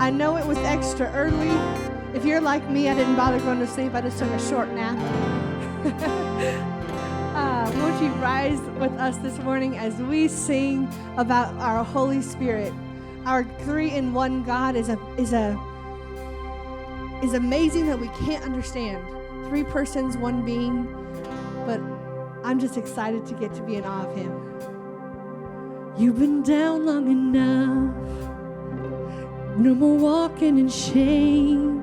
I know it was extra early. If you're like me, I didn't bother going to sleep. I just took a short nap. Won't you rise with us this morning as we sing about our Holy Spirit? Our three-in-one God is amazing that we can't understand. 3 persons, 1 being, but I'm just excited to get to be in awe of Him. You've been down long enough. No more walking in shame.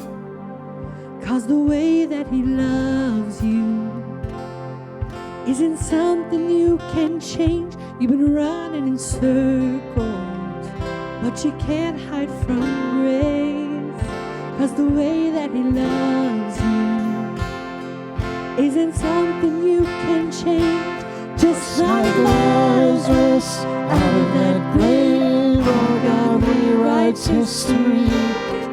'Cause the way that He loves you isn't something you can change. You've been running in circles, but you can't hide from grace. 'Cause the way that He loves you isn't something you can change. Just like Lazarus out of that grave, oh God, rewrites history.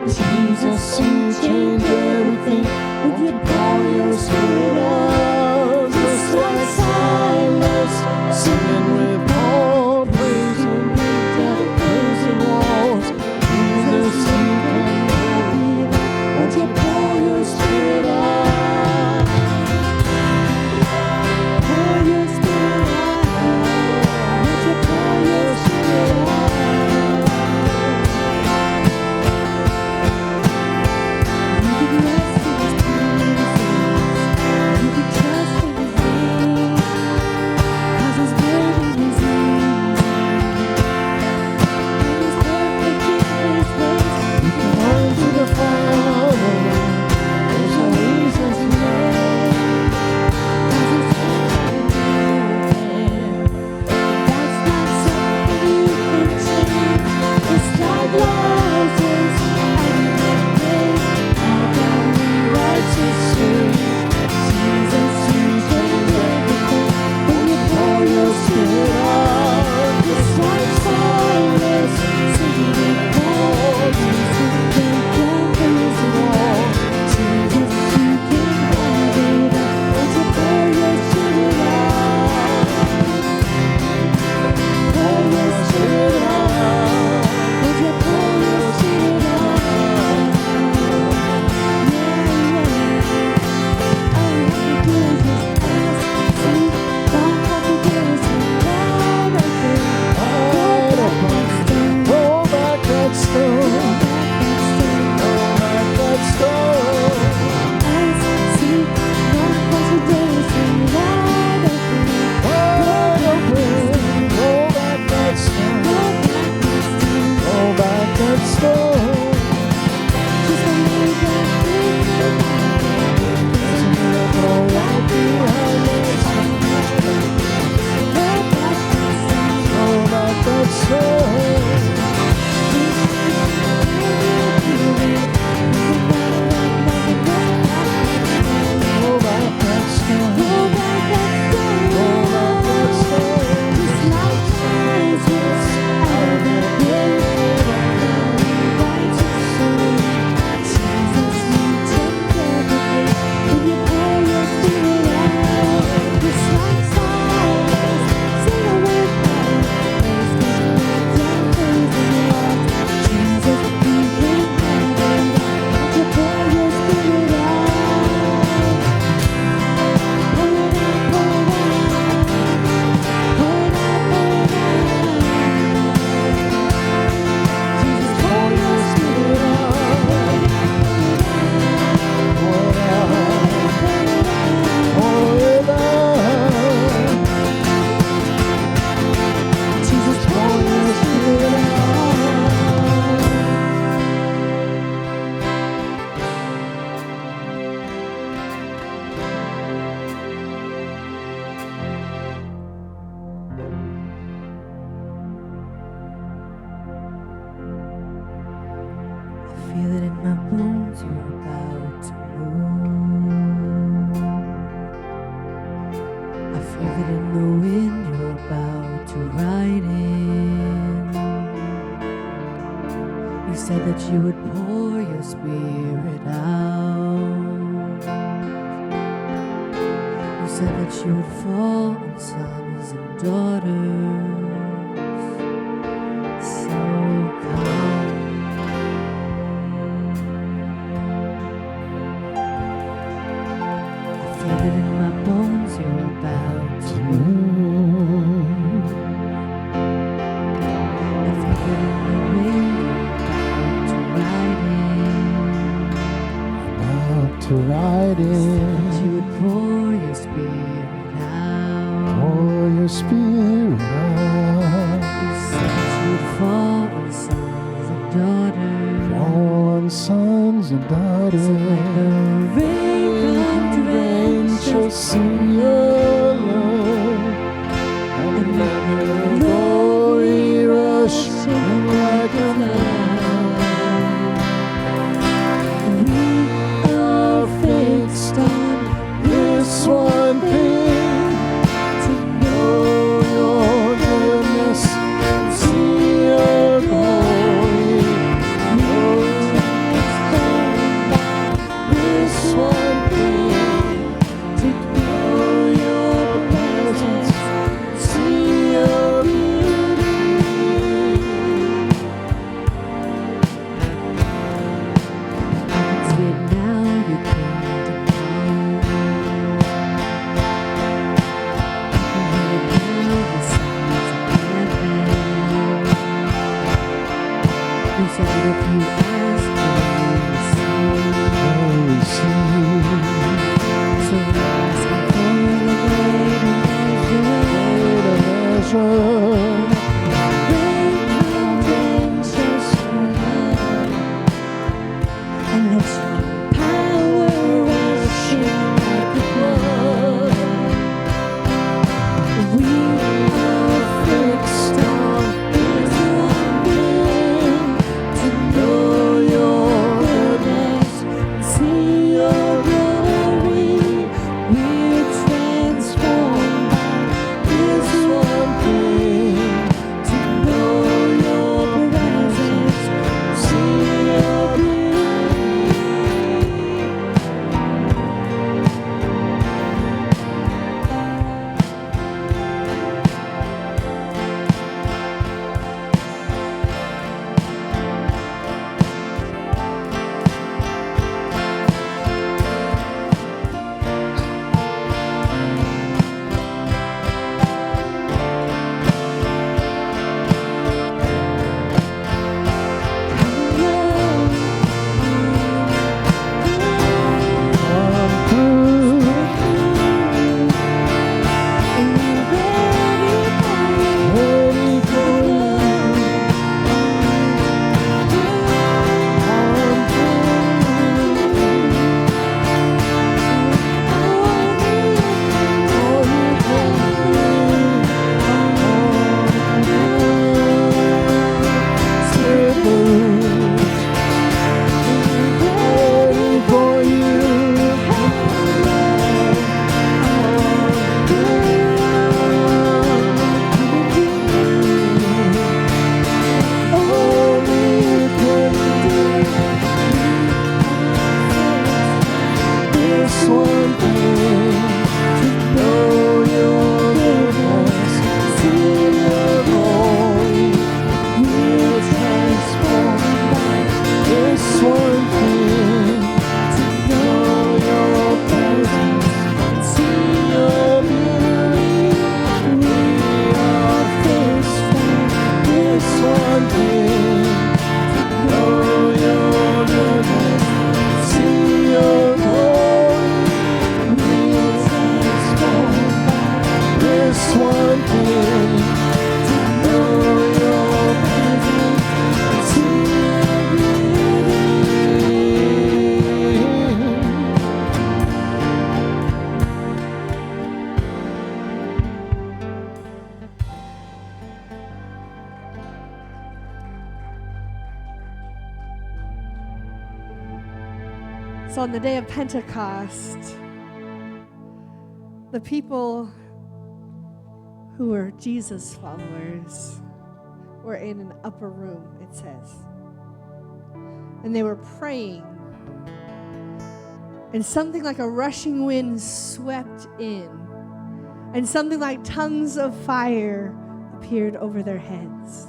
Jesus, you change everything when you pour your Spirit out. Just like Silas, singing with Paul, praising death, praising walls. Jesus, you can believe when you pour your Spirit out. Pour your Spirit out. When you pour your Spirit out. to ride That you in. would pour your spirit out. Pour your spirit out. You said you'd fall on sons and daughters. Fall on sons and daughters. So let the rain come to Drench drench us in your love. And let the glory rush in like a flood. We are fixed on This one thing, to know your goodness, see your glory. This one thing, to know your presence, see your beauty. I can see it now, you kingdom come. I can hear it now, the sounds of heaven. You said that if you ask, you will receive. So ask for the greater measure. Measure. Rain comes and just and let your power rush in like a flood. We are fixed on this one thing, to know your goodness and see your glory. We're transformed by this one thing, to know your presence, see your beauty. Come through. Ready for you. Come ready for this one thing, to know your goodness, see your glory. We're transformed by this one thing, to know your presence, see your beauty. We are fixed on this one thing, to know your goodness, see your glory. We're transformed by this one thing, to know your presence, see your beauty. So on the day of Pentecost, the people who were Jesus followers were in an upper room, it says. And they were praying. And something like a rushing wind swept in. And something like tongues of fire appeared over their heads.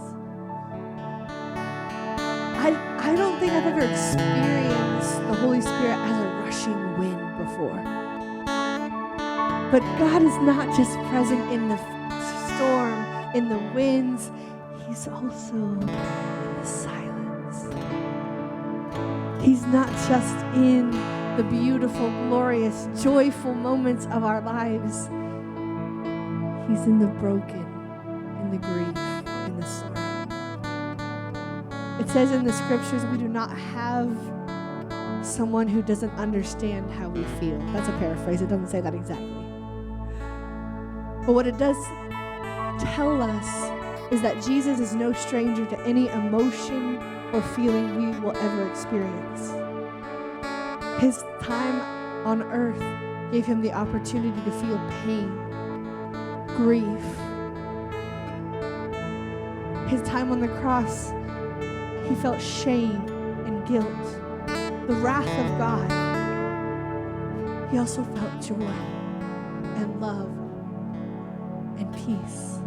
I don't think I've ever experienced the Holy Spirit as a rushing wind before. But God is not just present in the storm, in the winds. He's also in the silence. He's not just in the beautiful, glorious, joyful moments of our lives. He's in the broken, in the grief, in the sorrow. It says in the scriptures we do not have someone who doesn't understand how we feel. That's a paraphrase. It doesn't say that exactly. But what it does tell us is that Jesus is no stranger to any emotion or feeling we will ever experience. His time on earth gave him the opportunity to feel pain, grief. His time on the cross, he felt shame and guilt, the wrath of God. He also felt joy and love and peace.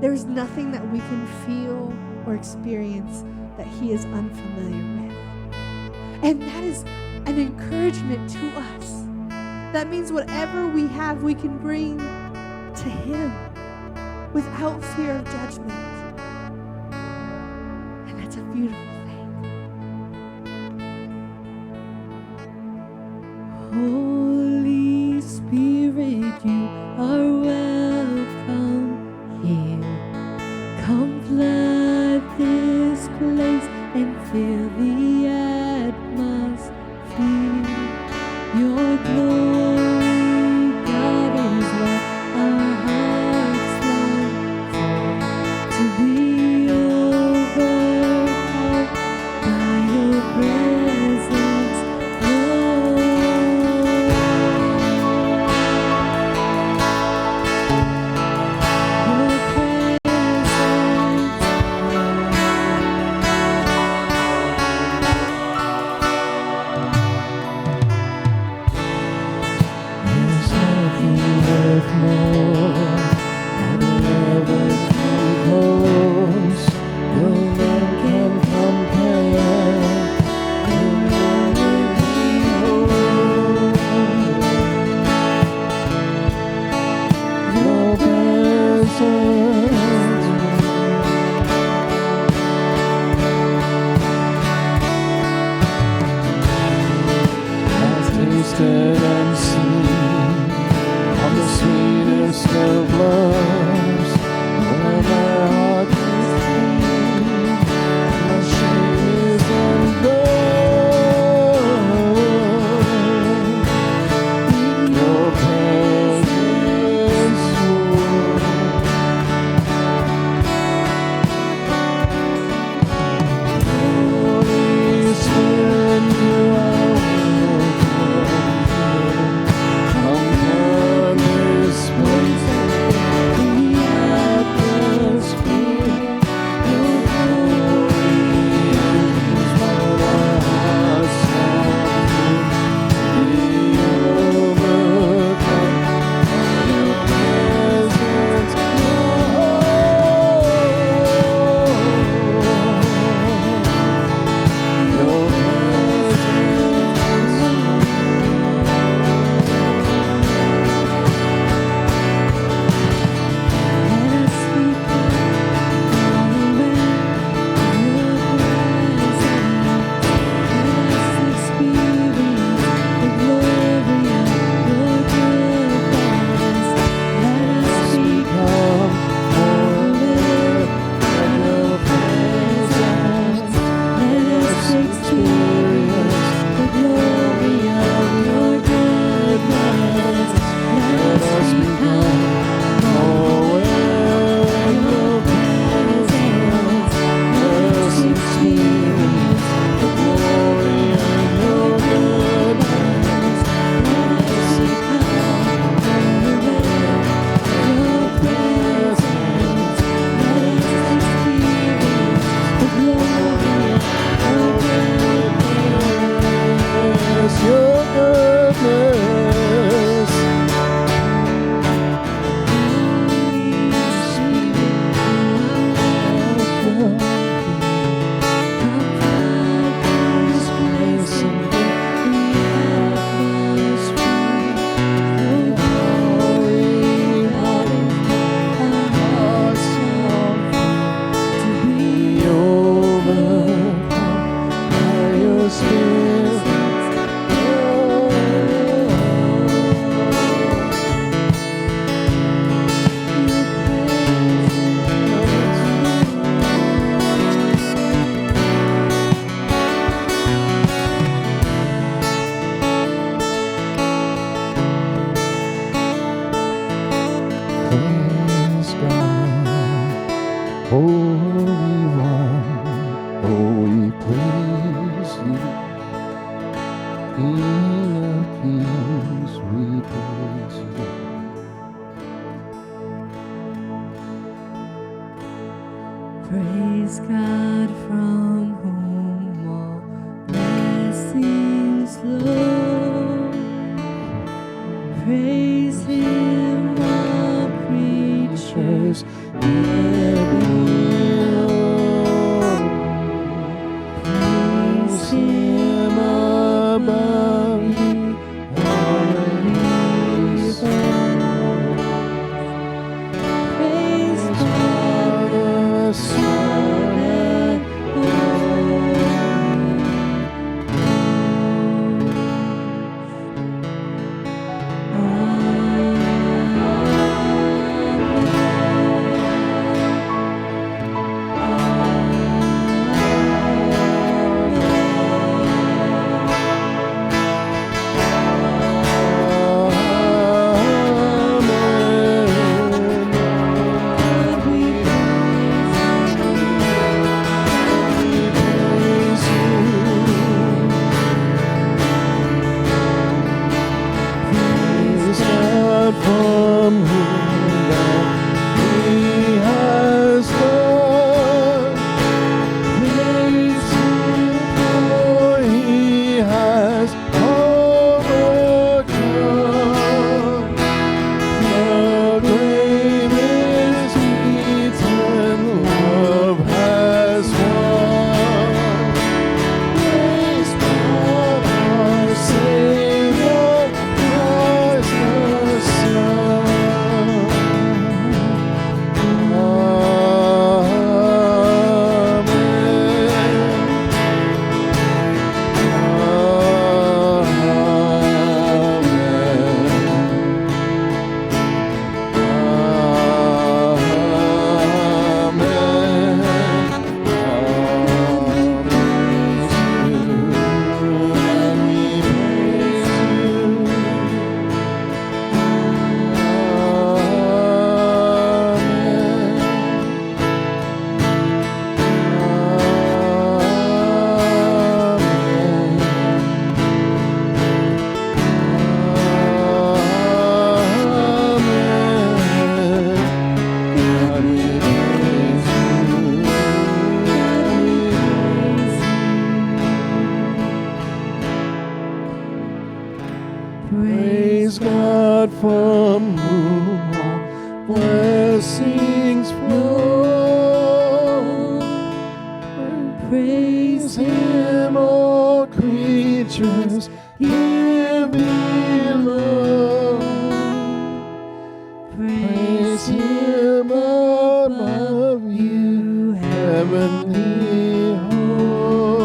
There is nothing that we can feel or experience that he is unfamiliar with. And that is an encouragement to us. That means whatever we have, we can bring to him without fear of judgment. And that's a beautiful thing. Holy Spirit, you are welcome here. Come flood this place and fill the atmosphere. Your glory, God, is what our hearts long for. To be overcome by your presence, Lord. Your presence, Lord. King of kings, we praise you. Praise God from whom all blessings flow. Praise Him, all creatures praise Him above the heavens. Praise God, The Son and Holy from whom He has done. Praise Him, for He has overcome. The grave is beaten, love has won. Praise God, our Savior, Christ the Son. Praise God from whom all blessings flow. Praise Him, all creatures here below. Praise Him above you, heavenly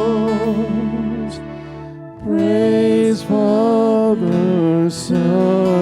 host. Praise Father, Son,